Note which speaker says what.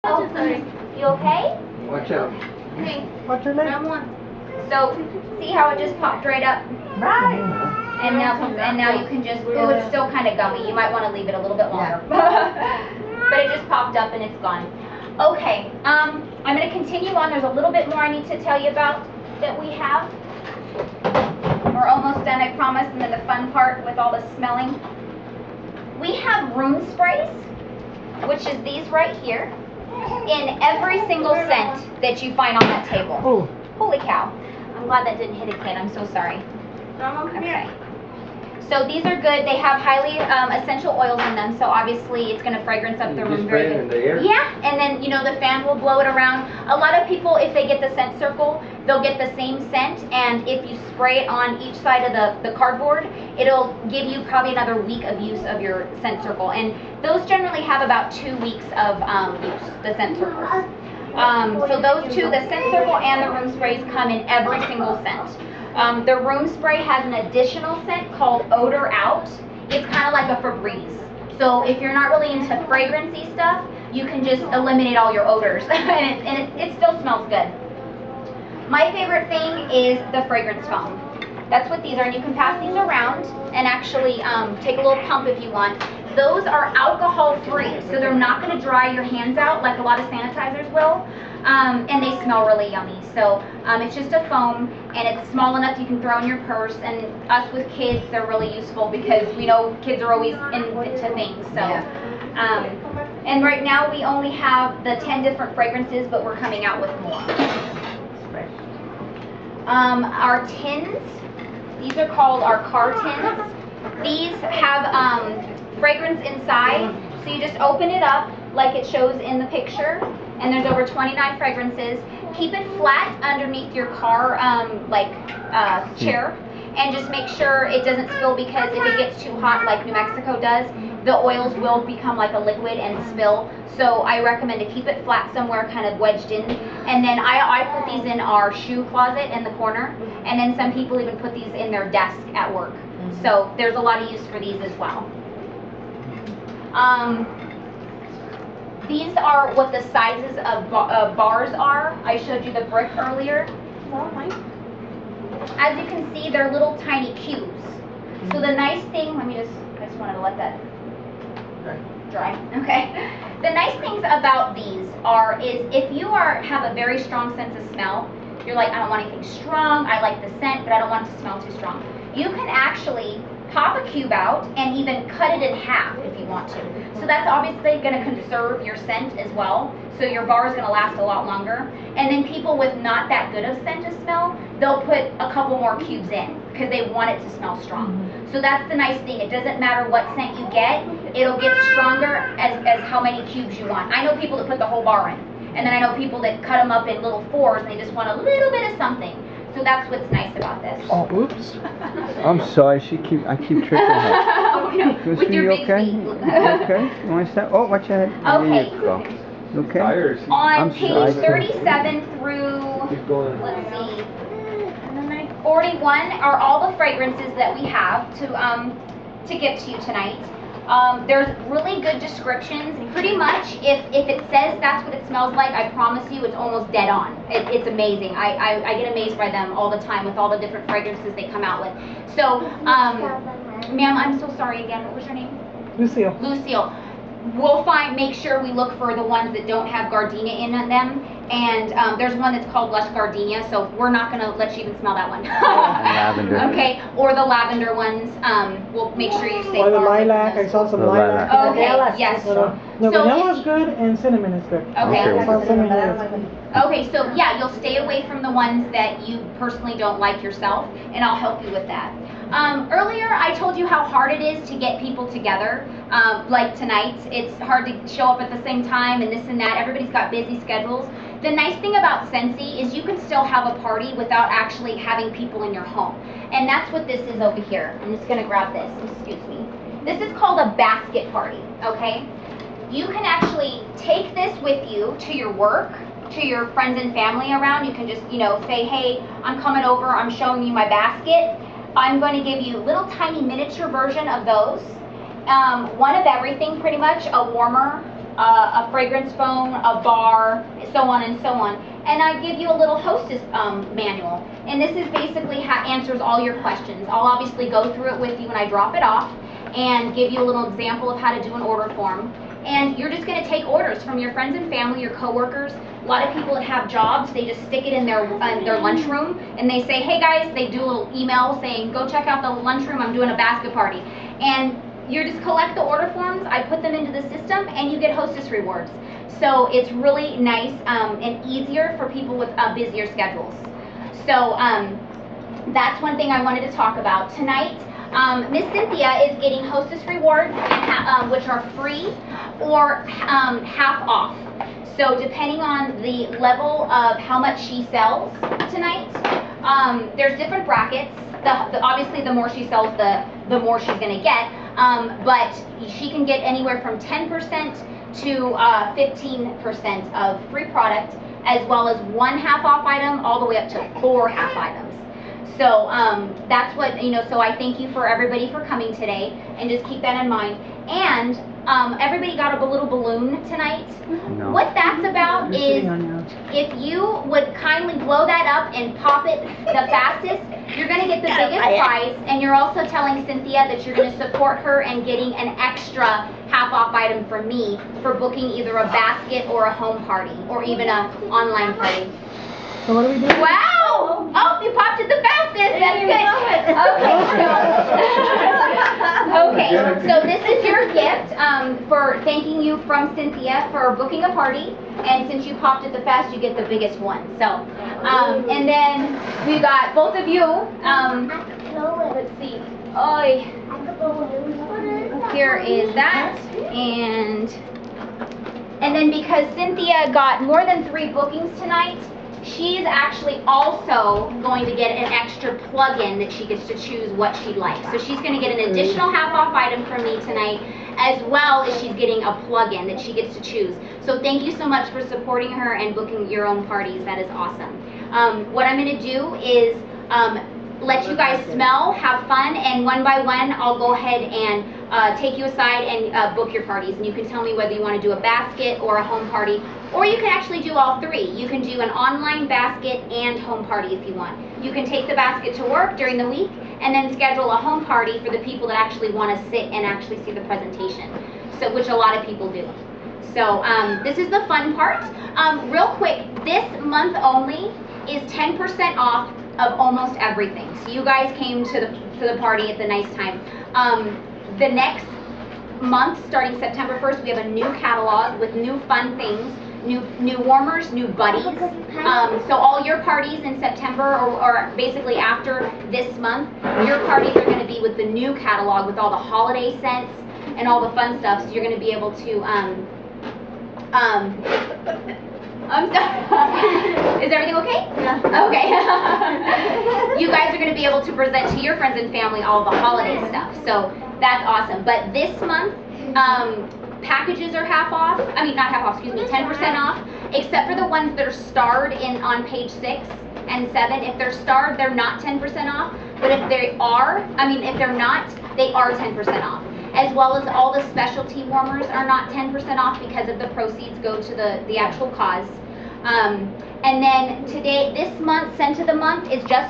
Speaker 1: Oh, you okay?
Speaker 2: Watch out.
Speaker 1: Okay.
Speaker 3: What's your name?
Speaker 1: So, see how it just popped right up?
Speaker 3: Right.
Speaker 1: And now you can just, ooh, it's still kind of gummy. You might want to leave it a little bit longer. But it just popped up and it's gone. Okay, I'm going to continue on. There's a little bit more I need to tell you about that we have. We're almost done, I promise, and then the fun part with all the smelling. We have room sprays, which is these right here, in every single scent that you find on that table.
Speaker 3: Oh.
Speaker 1: Holy cow. I'm glad that didn't hit a kid. I'm so sorry. Okay. So these are good. They have highly essential oils in them, so obviously it's going to fragrance up the room very good.
Speaker 2: In the air?
Speaker 1: Yeah, and then you know the fan will blow it around. A lot of people, if they get the scent circle, they'll get the same scent, and if you spray it on each side of the cardboard, it'll give you probably another week of use of your scent circle. And those generally have about 2 weeks of use, the scent circles. So those two, the scent circle and the room sprays, come in every single scent. The room spray has an additional scent called Odor Out. It's kind of like a Febreze. So if you're not really into fragrancy stuff, you can just eliminate all your odors, and it still smells good. My favorite thing is the fragrance foam. That's what these are, and you can pass these around and actually take a little pump if you want. Those are alcohol-free, so they're not going to dry your hands out like a lot of sanitizers will, and they smell really yummy. So it's just a foam, and it's small enough you can throw in your purse, and us with kids, they're really useful because we know kids are always into things. So, and right now we only have the 10 different fragrances, but we're coming out with more. Our tins, these are called our car tins. These have fragrance inside, so you just open it up like it shows in the picture, and there's over 29 fragrances. Keep it flat underneath your car chair, and just make sure it doesn't spill, because if it gets too hot like New Mexico does, the oils will become like a liquid and spill. So I recommend to keep it flat somewhere kind of wedged in. And then I put these in our shoe closet in the corner, and then some people even put these in their desk at work. So there's a lot of use for these as well. These are what the sizes of bars are. I showed you the brick earlier. As you can see, they're little tiny cubes. So the nice thing, I just wanted to let that dry. Okay. The nice things about these is if you have a very strong sense of smell, you're like, I don't want anything strong, I like the scent, but I don't want it to smell too strong. You can actually pop a cube out and even cut it in half if you want to. So that's obviously going to conserve your scent as well. So your bar is going to last a lot longer. And then people with not that good of scent to smell, they'll put a couple more cubes in because they want it to smell strong. So that's the nice thing. It doesn't matter what scent you get, it'll get stronger as how many cubes you want. I know people that put the whole bar in. And then I know people that cut them up in little fours and they just want a little bit of something. So that's what's nice about this.
Speaker 2: Oh, oops. I'm sorry. I keep tripping her.
Speaker 1: Oh, no. With your big
Speaker 2: okay?
Speaker 1: feet.
Speaker 2: You okay? You want to step? Oh, watch your head.
Speaker 1: Okay.
Speaker 2: There you go. You okay?
Speaker 1: On page 37 through,
Speaker 2: Keep going.
Speaker 1: let's see, 41 are all the fragrances that we have to give to you tonight. There's really good descriptions. Pretty much, if it says that's what it smells like, I promise you it's almost dead on. It's amazing. I get amazed by them all the time with all the different fragrances they come out with. So, ma'am, I'm so sorry again. What was your name?
Speaker 3: Lucille.
Speaker 1: Lucille. We'll make sure we look for the ones that don't have gardenia in them. And there's one that's called Lush Gardenia, so we're not going to let you even smell that one.
Speaker 2: Lavender.
Speaker 1: Okay, or the lavender ones. We'll make sure you stay
Speaker 3: Or the
Speaker 1: far away from
Speaker 3: lilac.
Speaker 1: those.
Speaker 3: I saw some
Speaker 2: The
Speaker 3: lilac.
Speaker 2: lilac.
Speaker 1: Okay, yes.
Speaker 3: The
Speaker 1: So
Speaker 3: vanilla
Speaker 1: if-
Speaker 3: is good and cinnamon is good.
Speaker 1: Okay.
Speaker 3: I saw cinnamon is.
Speaker 1: Okay, so yeah, you'll stay away from the ones that you personally don't like yourself, and I'll help you with that. Earlier, I told you how hard it is to get people together. Like tonight, it's hard to show up at the same time and this and that. Everybody's got busy schedules. The nice thing about Scentsy is you can still have a party without actually having people in your home. And that's what this is over here. I'm just going to grab this. Excuse me. This is called a basket party, okay? You can actually take this with you to your work, to your friends and family around. You can just, say, hey, I'm coming over. I'm showing you my basket. I'm going to give you a little tiny miniature version of those. One of everything, pretty much. A warmer, a fragrance phone, a bar, so on and so on. And I give you a little hostess manual. And this is basically answers all your questions. I'll obviously go through it with you when I drop it off and give you a little example of how to do an order form. And you're just going to take orders from your friends and family, your coworkers. A lot of people that have jobs, they just stick it in their lunchroom and they say, hey guys, they do a little email saying, go check out the lunchroom, I'm doing a basket party. And you just collect the order forms, I put them into the system, and you get hostess rewards. So it's really nice and easier for people with busier schedules. So that's one thing I wanted to talk about. Tonight, Miss Cynthia is getting hostess rewards, which are free or half off. So depending on the level of how much she sells tonight, there's different brackets. Obviously, the more she sells, the more she's going to get. But she can get anywhere from 10% to 15% of free product, as well as 1 half off item, all the way up to 4 half items. So that's what, so I thank you for everybody for coming today, and just keep that in mind. And everybody got a little balloon tonight.
Speaker 2: No.
Speaker 1: What that's about is if you would kindly blow that up and pop it the fastest, you're going to get the biggest prize, and you're also telling Cynthia that you're going to support her and getting an extra half off item from me for booking either a basket or a home party or even an online party.
Speaker 3: So what do we do?
Speaker 1: Wow! Oh, you popped it the fastest. That's good. Okay, so this is your gift for thanking you from Cynthia for booking a party. And since you popped it the fast, you get the biggest one. So, and then we got both of you. Let's see. Here is that, and then because Cynthia got more than 3 bookings tonight, she's actually also going to get an extra plug-in that she gets to choose what she'd like. So she's going to get an additional half-off item from me tonight, as well as she's getting a plug-in that she gets to choose. So thank you so much for supporting her and booking your own parties. That is awesome. What I'm going to do is let you guys smell, have fun, and one by one I'll go ahead and take you aside and book your parties. And you can tell me whether you want to do a basket or a home party, or you can actually do all 3. You can do an online basket and home party if you want. You can take the basket to work during the week and then schedule a home party for the people that actually want to sit and actually see the presentation, so which a lot of people do. So this is the fun part. Real quick, this month only is 10% off of almost everything. So you guys came to the party at the nice time. The next month, starting September 1st, we have a new catalog with new fun things, new warmers, new buddies. So all your parties in September, or basically after this month, your parties are going to be with the new catalog with all the holiday scents and all the fun stuff. So you're going to be able to I'm sorry. Is everything okay? Yeah. Okay. You guys are going to be able to present to your friends and family all the holiday stuff. So that's awesome. But this month, packages are half off. I mean, not half off, excuse me, 10% off, except for the ones that are starred on page 6 and 7. If they're starred, they're not 10% off. But if they are, if they're not, they are 10% off. As well as all the specialty warmers are not 10% off because of the proceeds go to the actual cause. And then today, this month, scent of the month is just